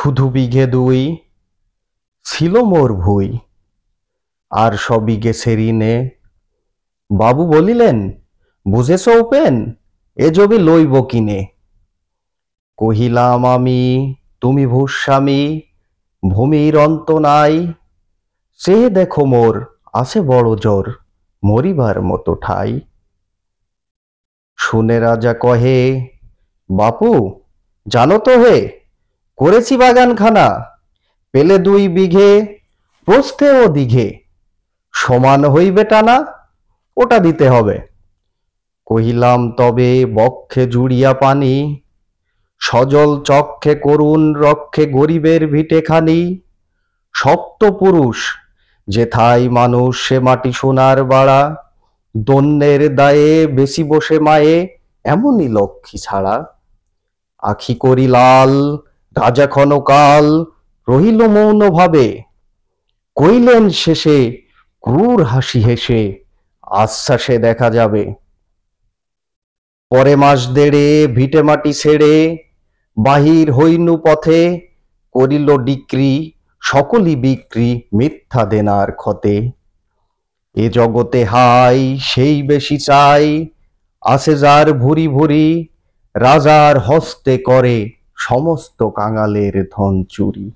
শুধু বিঘে দুই ছিল মোর ভুই, আর সবিগে সেরিনে। বাবু বলিলেন, বুঝেছ উপেন, এ জমি লইব কিনে। কহিলাম আমি, তুমি ভূস্বামী, ভূমির অন্ত নাই। সে দেখো মোর আছে বড় জোর, মরিবার মতো ঠাই। শুনে রাজা কহে, বাপু জানো তো হে, করেছি বাগানখানা, পেলে 2 বিঘে, প্রস্থে ও দিঘে, সমান হইবে টানা, ওটা দিতে হবে। কহিলাম তবে বক্ষে জুড়িয়া পানি, সজল চক্ষে করুণ রক্ষে গরিবের ভিটেখানি। শক্ত পুরুষ যেথায় মানুষ সে মাটি সোনার বাড়া, দন্যের দায়ে বেশি বসে মায়ে, এমনই লক্ষ্মী ছাড়া। আখি করি লাল, রাজা ক্ষণকাল রহিল মৌন ভাবে, কইলেন শেষে ক্রূর হাসি হেসে, আশ্বাসে দেখা যাবে। পরে মাস দেড়ে ভিটে মাটি ছেড়ে বাহির হইনু পথে, করিল ডিক্রি সকলই বিক্রি মিথ্যা দেনার ক্ষতে। এ জগতে হাই সেই বেশি চাই, আছে যার ভুরি ভুরি, রাজার হস্তে করে সমস্ত কাঙালের ধন চুরি।